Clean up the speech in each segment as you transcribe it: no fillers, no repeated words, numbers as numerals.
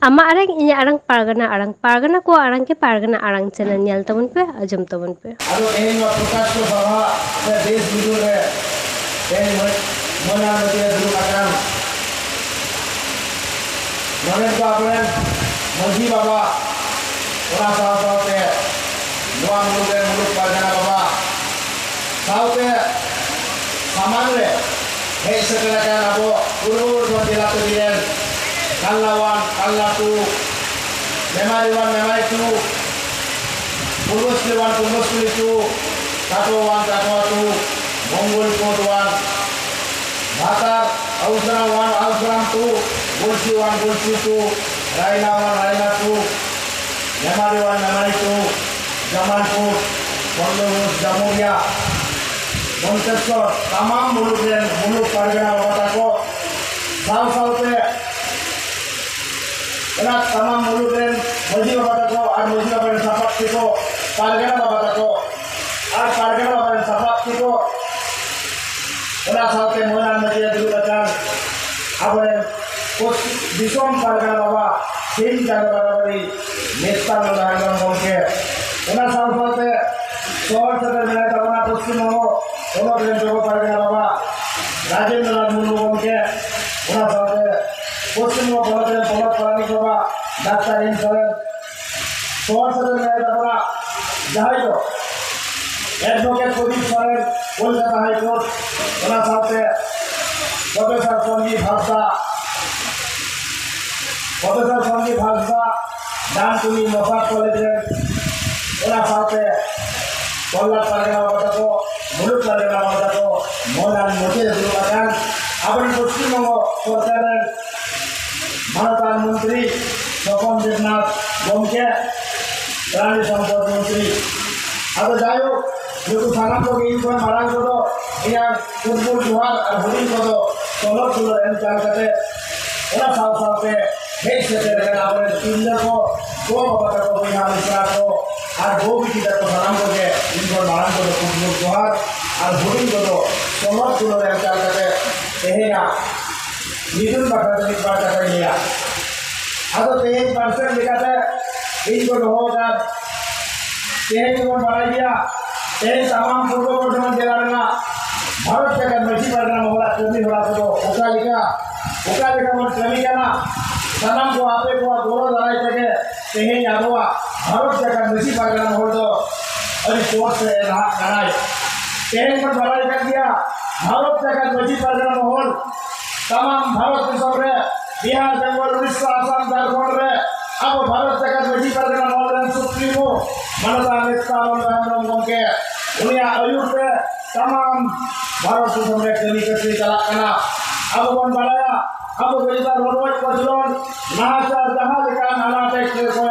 Ama arang inya arang pargana ko arang ke pargana arang channel nyal tabun pe ajum tabun pe ado tehin ma prakash ko sabha se desh vidur re tehin mona mati dulu akan nonen ko apnen moji baba ora saute noa muluk pargana baba saute saman re hei sekelakan abo urur do dilatu diren kallawan kallatu memari tu Purwos itu Katowan tu Mongol Kotuan Batar Ausram tu Gulsi tu Raina tu Memari tu Jamalpur Kondowus Jamuria Montesor tamam muluk pargana babatako saute enak tamam muluk moji babatako ar moji babatako sapat tiko pargana babatako ar pargana babatako sapat tiko enak saute monan media dulu datang apa pos disom pargana baba sin jaga babari nestal lahan bongke enak saute soal sebenarnya karena posisi mau kalau dengan Joko Pargana Baba Rajendra Nath Murmu Gomke una saate posisi mau kalau dengan Polat Parani Baba Dr. Insolen soal sebenarnya karena jahai to Advocate Kodip Soren Kolkata High Court una saate Professor Sanjeev Hasda Dantuni Moffat College una saate Polat Pargana Babatako Muluk Pargana Babatako Monan Mote Dulukan Abang Pশ্চিমবঙ্গ সরকারের মানবতার মন্ত্রী স্বপন দেবনাথ গমকে প্রাণী সম্পদ মন্ত্রী আরো যাই হোক যেহেতু সানাম লোক এই সময় মারা গেল ইয়ার ফুটবল জোহার আর হরিণ কত তলব তুলো এম চালকাতে ওরা সাথে সেই সেতে দেখেন আমাদের তিনজন को बाबाको बहिना मिश्राको আর বউবিটিটাকে সালাম করে ইনকর মারান করে ফুটবল জোহার আর হরিণ কত তলব তুলো এম চালকাতে এহেনা নিদুন বাটাতে বাটাতে নিয়া আদো 3% লিখাতে ইনকর হোগার तेरे को बढ़ा दिया तेरे तमाम पूर्व वर्धमान जिला में भारत का मर्जी परगना मोहल्ला कमी बड़ा तो उकालिका मन कमी का ना सनम को आपे को दोनों लड़ाई करके तेहे यादवा भारत का मर्जी परगना मोहल्ला तो अभी कोर्ट से लड़ाई तेरे पर बढ़ाई कर दिया भारत का मर्जी परगना मोहल्ला तमाम भारत के सबरे बिहार बंगाल उड़ीसा आसाम झारखंड में अब भारत का मर्जी परगना मोहल्ला सुप्रीमो मानवता नेता गमके उनिया आयुर पे तमाम भारत सुसमरे कमी करते चला कना अब बन बनाया अब गरीबा रोड पजलोन नाचार जहां लेका नाना टेक्स को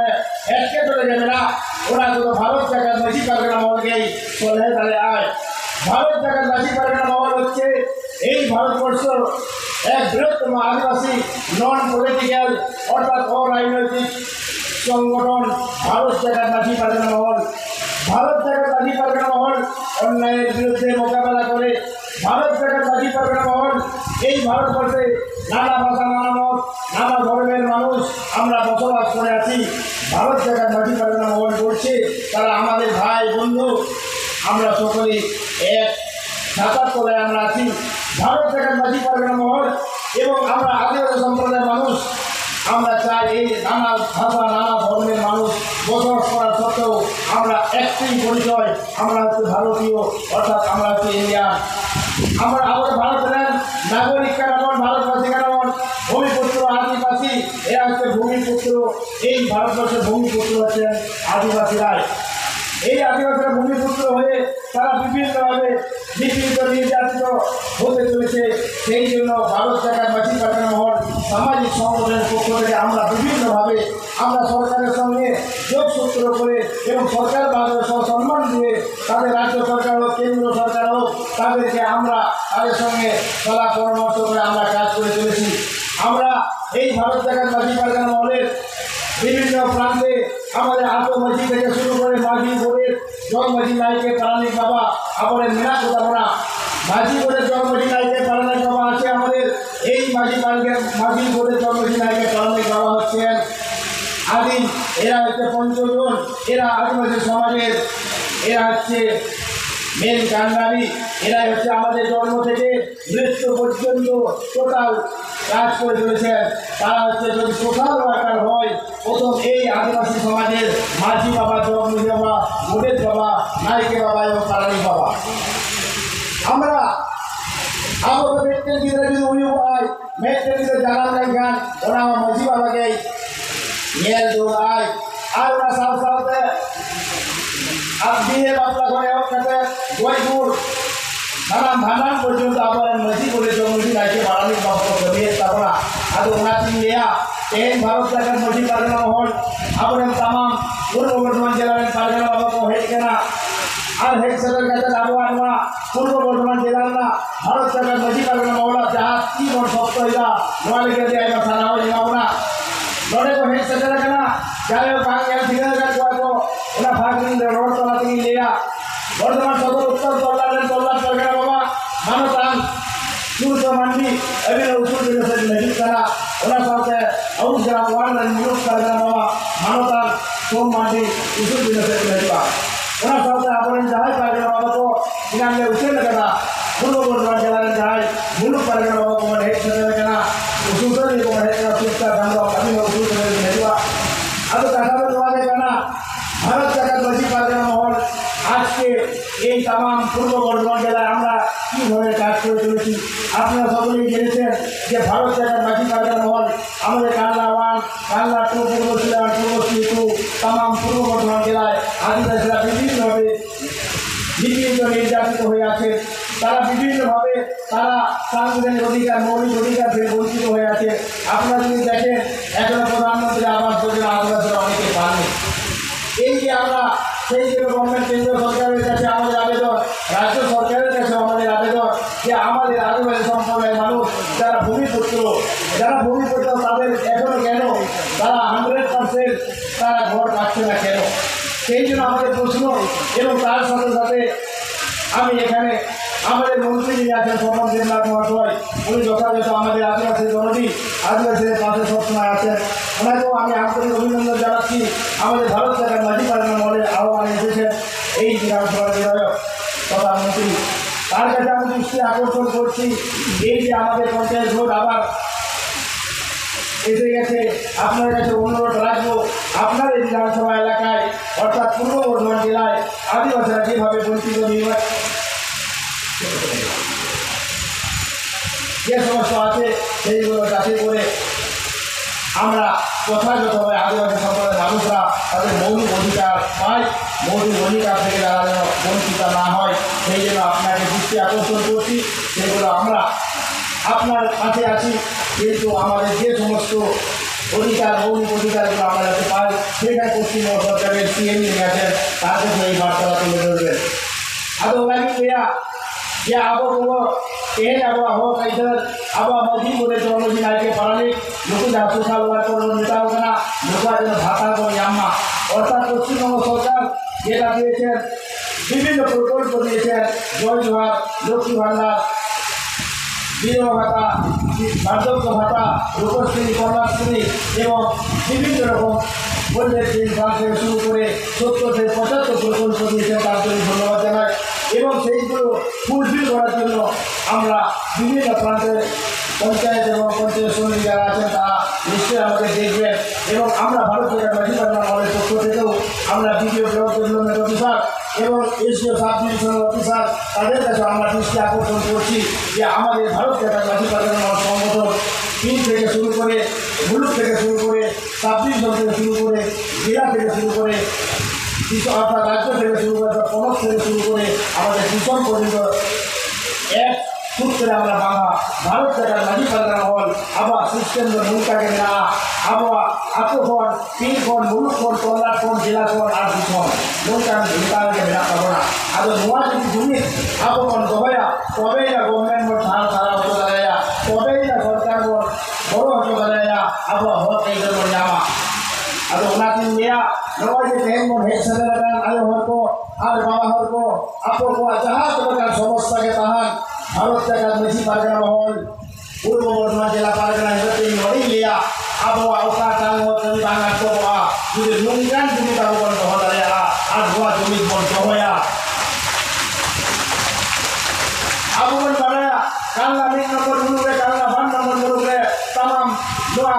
एसके तो ले मेरा ओरा तो भारत का मजी परगना मोल गई सोले चले आए भारत का मजी परगना मोल হচ্ছে এই ভারতবর্ষ এক বৃহত্তম আদিবাসী নন পলিটিক্যাল অর্থাৎ অরাজনৈতিক সংগঠন ভারত জায়গার মাঝি পারগনা মহল ভারত জায়গার মাঝি পারগনা মহল অন্যায়ের বিরুদ্ধে মোকাবেলা করে ভারত জায়গার মাঝি পারগনা মহল এই ভারতবর্ষে নানা ভাষা নানা মত নানা ধর্মের মানুষ আমরা বসবাস করে আছি ভারত জায়গার মাঝি পারগনা মহল করছে তারা আমাদের ভাই বন্ধু আমরা সকলেই এক ছাতার তলায় আমরা আছি ভারত জায়গার মাঝি পারগনা মহল এবং আমরা আদিবাসী সম্প্রদায়ের মানুষ আমরা চাই এই নানা ভাষা নানা ধর্মের মানুষ বসবাস করার সত্ত্বেও আমরা একটি পরিচয় আমরা হচ্ছে ভারতীয় অর্থাৎ আমরা হচ্ছে ইন্ডিয়ান আমরা আমাদের ভারতের নাগরিক কারণ ভারতবাসী কারণ ভূমিপুত্র আদিবাসী এরা হচ্ছে ভূমিপুত্র এই ভারতবর্ষের ভূমিপুত্র হচ্ছেন আদিবাসীরাই এই আদিবাসীরা ভূমিপুত্র হয়ে তারা বিভিন্নভাবে নিপীড়িত নির্যাতিত হতে চলেছে সেই জন্য ভারত জায়গার মাঝি পারগনা মহল সামাজিক সংগঠনের পক্ষ থেকে আমরা বিভিন্নভাবে আমরা সরকারের সঙ্গে যোগসূত্র করে এবং সরকার সম্মান দিয়ে তাদের রাজ্য সরকার হোক কেন্দ্র সরকার হোক তাদেরকে আমরা তাদের সঙ্গে সলা পরামর্শ করে আমরা কাজ করে চলেছি আমরা এই ভারত জায়গার মাঝি পারগনা মহলের বিভিন্ন প্রান্তে আমাদের আত্মমাঝি থেকে শুরু করে মাঝি বোর্ডের জগমাঝি নায়কের প্রাণিক বাবা আমাদের মেলা কথা বলা মাঝি বোর্ডের জগমাঝি নায়কের প্রাণিক বাবা আছে আমাদের এই মাঝি বোর্ডের জগমাঝি নায়কের প্রাণিক বাবা হচ্ছেন আদিম, এরা হচ্ছে পঞ্চজন, এরা আদিবাসী সমাজের, এরা হচ্ছে মেন কান্ডারি, এরাই হচ্ছে আমাদের জন্ম থেকে মৃত্যু পর্যন্ত টোটাল কাজ করে চলেছেন। তারা হচ্ছে যদি সোশ্যাল ওয়ার্কার হয়, প্রথম এই আদিবাসী সমাজের মাঝি বাবা, জগমুখী বাবা, মোডেল বাবা, নাইকে বাবা এবং কারানি বাবা। আমরা আবু ব্যক্তির ভিতরে যদি উনি হয় ব্যক্তির ভিতরে জানার গান ওরা আমার মাঝি বাবাকে মেল দৌড়ায় আর ওরা সাল সালতে আর বিয়ে বাপলা করে ওখানে বইপুর নানান ভানান পর্যন্ত আবার মাঝি বলে জগমুখী নাইকে বাড়ানি বাবা বিয়ে তারপরা আর ওনাতি লিয়া এই ভারত সরকার মাঝি পারগানা মহল আবার तमाम পূর্ব বর্ধমান জেলার পারগানা বাবা को हेड केना আর হেড সরকার কাছে আবহাওয়া পূর্ব বর্ধমান জেলার না ভারত সরকার মাঝি পারগানা মহল যাহা কি বড় শক্ত হইলা নোয়া লেগে দিয়ে আইবা থানা হই না নড়ে को हेड सटर केना जाए बांगल दिगर का को ওনা ফাগিন রোড তলা থেকে লিয়া বর্ধমান সদর উত্তর কল্যাণ সরকার বাবা মানতান Surga mandi, abis usul juga saya lagi karena orang sampai awak jalan orang dan minum karena bawa manutan som mandi usul juga saya lagi pak. Orang sampai apa yang jahai karena bawa tu dengan dia usul karena bulu bulu jalan jahai bulu karena bawa tu mana hek saya karena usul tu ni mana hek kerana susah dan bawa kami usul juga lagi pak. Atau kata bawa dia karena Bharat Jagat Maji Pargana Mahal আজকে এই तमाम পূর্ব বর্ধমান জেলায় আমরা কীভাবে কাজ করে চলেছি আপনারা সকলেই জেনেছেন যে ভারত জায়গার মাঝি পারগানা মহল আমাদের কানলা 1 কানলা 2 পূর্ব সিলেট পূর্ব সিলেট तमाम পূর্ব বর্ধমান জেলায় আদিবাসীরা বিভিন্নভাবে নিপীড়িত নির্যাতিত হয়ে আছে। তারা বিভিন্নভাবে তারা সাংবিধানিক অধিকার মৌলিক অধিকার থেকে বঞ্চিত হয়ে আছে। আপনারা যদি দেখেন এখনো প্রধানমন্ত্রী আবাস যোজনা আদিবাসীরা অনেকে পাননি। এই যে আমরা সেই জন্য গভর্নমেন্ট কেন্দ্রীয় সরকারের কাছে আমাদের আবেদন, রাজ্য সরকারের কাছে আমাদের আবেদন যে আমাদের আদিবাসী সম্প্রদায়ের মানুষ যারা ভূমিপুত্র তাদের এখনো কেন তারা 100% তারা ঘর পাচ্ছে না কেন, সেই জন্য আমাদের প্রশ্ন। এবং তার সাথে সাথে আমি এখানে আমাদের মন্ত্রী যিনি আছেন সর্বম দেবনাথ মহাশয়, উনি যথাযথ আমাদের আদিবাসী জননী আদিবাসীদের পাশে সবসময় আছেন। ওনাকেও আমি আন্তরিক অভিনন্দন জানাচ্ছি। আমাদের ভারত সরকার মাঝি পারগানা মহলের আহ্বানে এসেছেন এই বিধানসভার বিধায়ক তথা মন্ত্রী, তার কাছে আমি দৃষ্টি আকর্ষণ করছি এই যে আমাদের পঞ্চায়েত ভোট আবার এসে গেছে। আপনার কাছে অনুরোধ রাখবো আপনার এই বিধানসভা এলাকায় অর্থাৎ পূর্ব বর্ধমান জেলায় আদিবাসীরা যেভাবে বঞ্চিত যে সমস্ত আছে সেইগুলো যাতে করে আমরা যথাযথভাবে আদিবাসী সম্প্রদায়ের মানুষরা তাদের মৌলিক অধিকার পায়, মৌলিক অধিকার থেকে তারা যেন বঞ্চিত না হয় সেই জন্য আপনাকে দৃষ্টি আকর্ষণ করছি। সেগুলো আমরা আপনার কাছে আছি, কিন্তু আমাদের যে সমস্ত অধিকার মৌলিক অধিকারগুলো আমরা যাতে পাই সেখানে পশ্চিমবঙ্গ সরকারের সিএম যিনি আছেন তার কাছে এই বার্তাটা তুলে ধরবেন। আদৌ লাগি গিয়া या अब वो तेज अब हो इधर अब मजी बोले तो मजी नाइके पारानी नुकु जासु सालवार को नेता होगा नुकु आज भाता को यामा অর্থাৎ পশ্চিমবঙ্গ সরকার যেটা দিয়েছেন বিভিন্ন প্রকল্প দিয়েছেন জয় জোহার, লক্ষ্মী ভান্ডার, বিধবা ভাতা, বার্ধক্য ভাতা, রূপশ্রী, কন্যাশ্রী এবং বিভিন্ন রকম বন্যের দিন থেকে শুরু করে 70 থেকে 75 প্রকল্প দিয়েছেন, তার জন্য ধন্যবাদ জানাই। এবং সেইগুলো ফুলফিল করার জন্য আমরা বিভিন্ন প্রান্তে পঞ্চায়েত এবং পঞ্চায়েত সমিতি যারা আছেন তারা নিশ্চয়ই আমাদের দেখবেন। এবং আমরা ভারত সরকার মাঝি পারগানা মহলের পক্ষ থেকেও আমরা বিডিও ব্লক ডেভেলপমেন্ট অফিসার এবং এসডিও সাব ডিভিশনাল অফিসার তাদের কাছে আমরা দৃষ্টি আকর্ষণ করছি যে আমাদের ভারত সরকার মাঝি পারগানা মহল সংগঠন পিন থেকে শুরু করে মুলুক থেকে শুরু করে সাব ডিভিশন থেকে শুরু করে জেলা থেকে শুরু করে অর্থাৎ রাজ্য থেকে শুরু করে পনক থেকে শুরু করে আমাদের কৃষক পর্যন্ত এক সূত্রে আমরা বাংলা ভারত সরকার মাঝি পারগানা মহল আবার সিস্টেম মুলকাকে না আবহাওয়া আতফোন পিনফোন মুলুকফোন তল্লাটফোন জেলাফোন আর দুফোন মুলকান ভূমিকাকে মেলা পাবো না। আদৌ নোয়া যদি জমি আবহাওয়ান দহয়া তবেই না গভর্নমেন্ট মোট ধান সারা হতে দাঁড়ায়া তবেই না সরকার মোট বড় হতে দাঁড়ায়া আবহাওয়া হত এই জন্য জামা আদৌ ওনাকে নিয়ে नवाज तेहन मोर हेड सदरगान आयो हरको आर बाबा हरको आपको को जहां प्रकार समस्या के तहत भारत जगत माझी पारगाना महल पूर्व बर्धमान जिला पारगाना हिसाब से नड़ी लिया अब अवका टांग हो तभी बांगा को dohoya. Abu pun baraya kalna min nomor dulu kalna ban nomor dulu tamam doa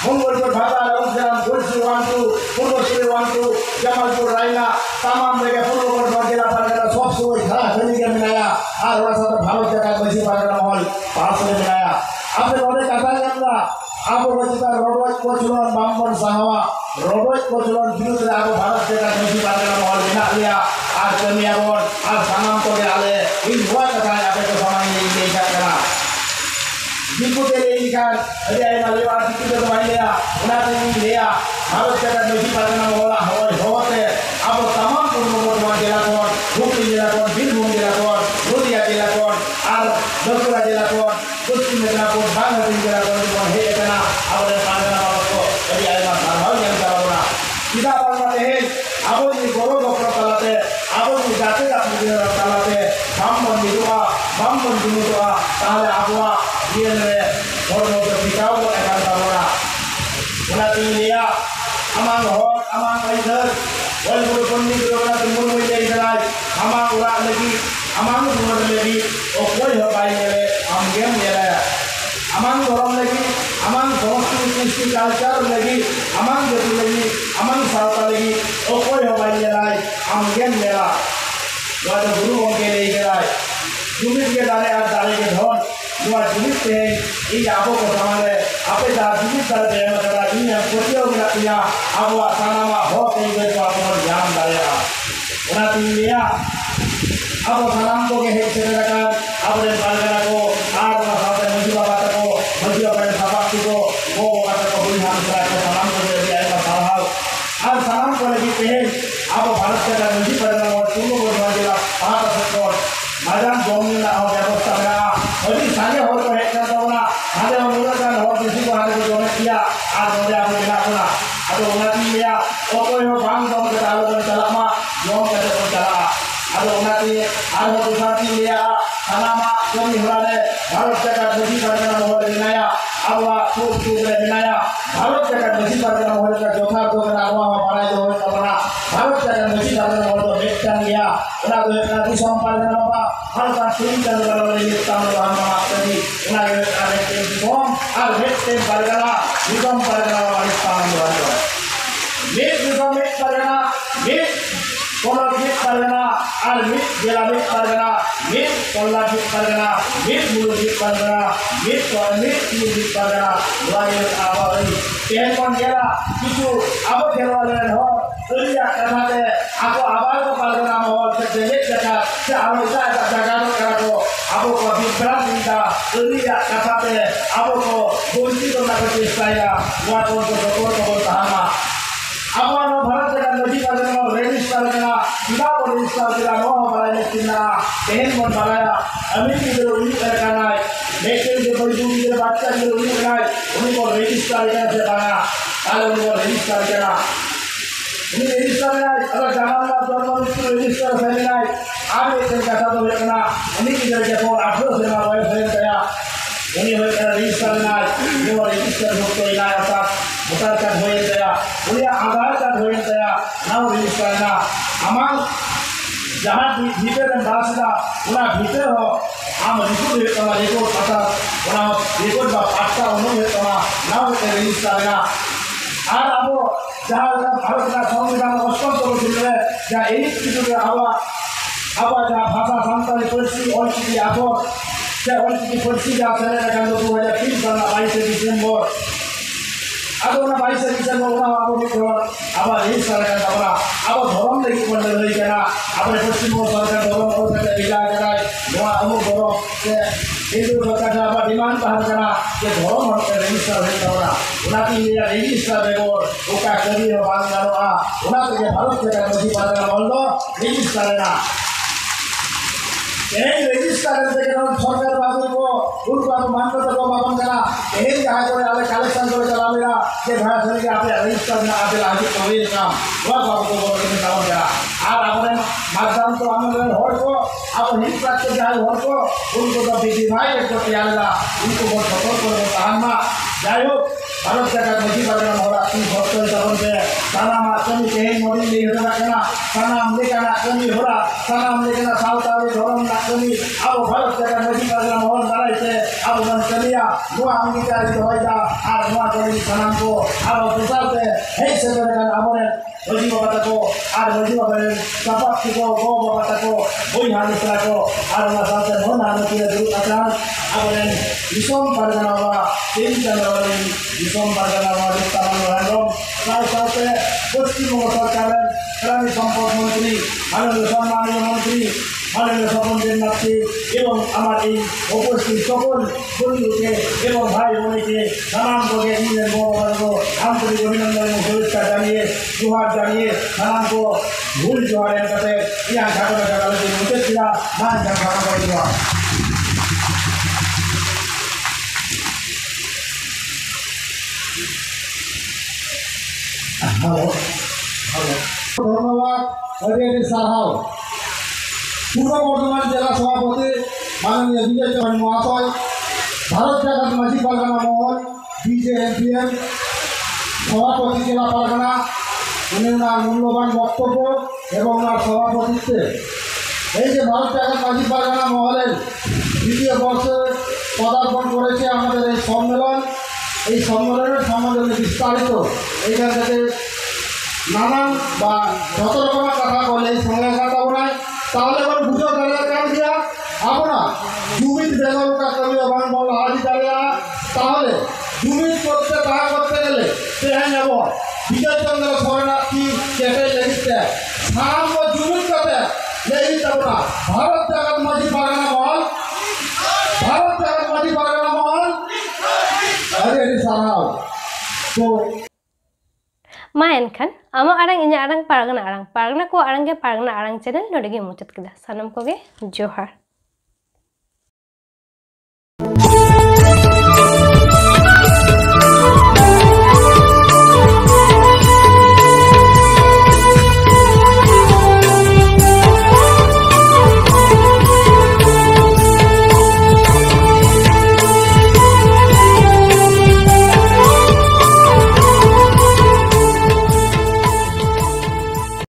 Mongolpur Bhata Raujam Gulsi Wantu Purvasri Wantu Jamalpur Raina tamam mereka Purvapur Bhagela Pargana सब सोच खड़ा करने के मिलाया और थोड़ा सा तो भारत का बसी पागल माहौल पास में मिलाया आपने बोले कथा जानला आप बच्चा रोडोज को चुनाव बामपन साहवा रोडोज को चुनाव बिनु से आप भारत का बसी पागल माहौल बना लिया आज कमियां बोल आज सामान को ले आले इन हुआ कथा आप को सामान नहीं करना जिनको तेरे इनकार अरे आई वाले बात जिनको तो भाई लिया उन्हें नहीं लिया भारत का बसी पागल माहौल हवाई होते अब तमाम पूर्वोत्तर जिला कोड हुगली जिला कोड बीरभूम जिला कोड नदिया जिला कोड और बांकुड़ा जिला कोड पश्चिम मेदिनीपुर बांग्लादेश जिला कोड हे एतना अब पागल माहौल को अरे आई बात हर जन का बोला सीधा बात है अब ये गोरो डॉक्टर चलाते अब ये जाते अपने चलाते बामपन दिनुआ ताले आबुआ ये ने और मोटर पिटाओ को एकाल बोला उन्हें तीन लिया अमांग होट अमांग इधर वही बुरे पंडित लोगों ने मुंह में ले इधर अमांग उड़ा लगी अमांग उड़ा लगी और कोई हो पाई ले हम गेम ले रहे अमांग धर्म लगी अमांग संस्कृति कल्चर लगी अमांग जाति लगी अमांग सावता लगी और कोई हो पाई ले रहे हम गेम ले रहा वह तो गुरु होके ले गए जुमित के दाने के धन वह जुमित से ये आपको को समाने आपे दा जुमित कर दे मतलब ये कोटियों में किया अब वह सानामा हो कहीं गए तो आपको ध्यान डालेगा उन्हें तीन लिया अब सलाम को के हेड से लगा अब रे पालना को आर वह साथ में मजीबा बात को मजीबा बड़े सबाब को वो बात को भी हम सलाम को दे दिया है साहब आज सलाम को लगी पे अब भारत का मंडी पड़ना और तुम को मांगेगा भारत सरकार मैदान जोड़ने ना हो व्यवस्था में अभी सारे हो तो है क्या तो ना हमारे उन्होंने का हो किसी को हमारे को जोड़ने किया आज मुझे आपने बिना सुना अब उन्होंने लिया और कोई हो भांग जोड़ के तालों में चला मा जोड़ के तो चला अब उन्होंने आज वो दूसरा लिया हनामा कमी हुआ ने भारत का मंडी पड़ना हो बनाया अब वह सूट बनाया भारत का मंडी पड़ना हो का चौथा दो का हुआ हमारा जो करना भारत का मंडी पड़ना हो तो बेचता लिया उन्हें तो एक नाती संपादन होगा हर बार तीन चल रहा है ये काम हम आपकी उन्हें एक निगम और बेचते परगना निगम परगना वाले काम हो रहा है बेच निगम एक परगना बेच कोलाजित परगना और मिट जिलाबित परगना मिट कोलाजित परगना मिट मुलुजित परगना मिट मुलुजित परगना वाले आवाज़ तेल कौन गया किसु अब केवल हो दुनिया करने आपको आवाज़ को परगना माहौल से देख सकता है हमेशा जगह करो आपको कभी बड़ा चिंता दुनिया करते आपको बोलती तो ना कुछ चाहिए वहाँ तो डॉक्टर को बताना अब भारत का नदी का जन्म रेगिस्तान करना सीधा को रेगिस्तान करना नो हमारा ये चिन्ना तेहन मन बनाया अमीर की जो उन्हीं करना है लेकिन जो बड़ी दूरी के बच्चा जो उन्हीं करना है उन्हीं को रेगिस्तान करना से बनाया ताले उन्हीं को रेगिस्तान करना उन्हीं रेगिस्तान करना अगर जमाना जन्म इसको रेगिस्तान करना है आप एक दिन कहता तो देखना उन्हीं की जगह को 18 से ना वह फैल गया उन्हीं हो कर रेगिस्तान करना जो रेगिस्तान होते इलाज होता भूटान का धोए गया उन्हें आधार का धोए गया नाम रेगिस्तान करना हमार जहाँ भीतर दासदा उन्हें भीतर हो हम रिपोर्ट देता हूँ रिपोर्ट पता उन्हें रिपोर्ट बा पाठता उन्होंने देता हूँ नाम रेगिस्तान करना आज आपको जहाँ भारत का संविधान अस्पष्ट को सुन रहे जहाँ एक चीज़ों के अब जहाँ भाषा संतान परिस्थिति और चीज़ें आपको क्या और चीज़ें परिस्थिति आप चले जाएंगे तो 2003 साल 22 दिसंबर अब उन्हें 22 दिसंबर उन्हें आपको भी थोड़ा अब यही सरकार का बड़ा अब धर्म लेके पढ़ने लगी क्या अपने पश्चिम को सरकार धर्म को करके बिगा कराए वहाँ अमुक धर्म के हिंदू सरकार का अब डिमांड बाहर करा कि धर्म हटके रजिस्टर है करना उन्हें की ये रजिस्टर है और वो क्या करी हो बात करो उन्हें तो ये भारत के मसीह पादरा बोल दो रजिस्टर है ना यही रजिस्टर करते हैं हम सरकार बाबू को उनको आप मान कर तो बाबन करा यही कहा जो आले कलेक्शन को चला मेरा कि भाई सर के आप रजिस्टर में आप लाजी कोई काम वह बाबू को बोलने में काम करा आज आपने मतदान तो हमें होड़ को अब हित प्राप्त जाए होड़ को उनको तो बीजी भाई एक को तैयार ला उनको बहुत सपोर्ट करो ताहमा जायो भारत का मसीह बदलना हो रहा तीन भक्तों का बनते ताना मातमी कहीं मोदी नहीं होना करना sanam lekana kami hora sanam lekana sautari dhorom na kami abo bharat jaga maji pargana mohon darai te abo man kamiya noa angikari doida ar noa kami sanam ko abo besarte hei sebenarnya amore maji bata ko ar maji bata sapat ko go bata ko boi hanisra ko ar na saute mohon hanuti dulu akan abo len disom pargana wa tin januari disom pargana wa taman random saute Paschimbanga সরকারের প্রাণী সম্পদ মন্ত্রী মাননীয় সম্মানীয় মন্ত্রী মাননীয় স্বপনদেব নাথকে এবং আমার এই উপস্থিত সকল বন্ধুকে এবং ভাই বোনকে নানান করে ইংরেজ বড় আন্তরিক অভিনন্দন এবং শুভেচ্ছা জানিয়ে জোহার জানিয়ে নানান ভুল জোহারের কাছে ইয়া ঘাটনা জানালে যে মুখেছিলা মান ঘাটনা করে দেওয়া ধন্যবাদ সাহাও পূর্ব বর্ধমান জেলা সভাপতি মাননীয় বিজয় চৌহান মহাশয় ভারত জাগাত মাঝি পারগানা মহল বিজেএমপিএম সভাপতি জেলা পারগানা উনি ওনার মূল্যবান বক্তব্য এবং ওনার সভাপতিত্বে এই যে ভারত জাগাত মাঝি পারগানা মহলের দ্বিতীয় বর্ষে পদার্পণ করেছে আমাদের এই সম্মেলন এই সম্মেলনের সম্বন্ধে বিস্তারিত এইখান থেকে নানান বা যত রকমের কথা বলে এই সঙ্গে কাটাবো না তাহলে এবার বুঝো দাঁড়িয়ে কাজ দিয়া আমরা জুমিন বেগমকা কবি অবান বল হাজি দাঁড়িয়া তাহলে জুমিন করতে টাকা করতে গেলে সে নেব বিজয়চন্দ্র শরণার্থী কেটে লেগিতে নাম ও জুমিন কাটে লেগিতে না ভারত জাগাত মাঝি পারগানা মহল ভারত জাগাত মাঝি পারগানা মহল আরে সারাও তো Ma enkan ama arang inya arang pargana ko arang ge pargana arang channel nodege muchat kida sanam ko ge johar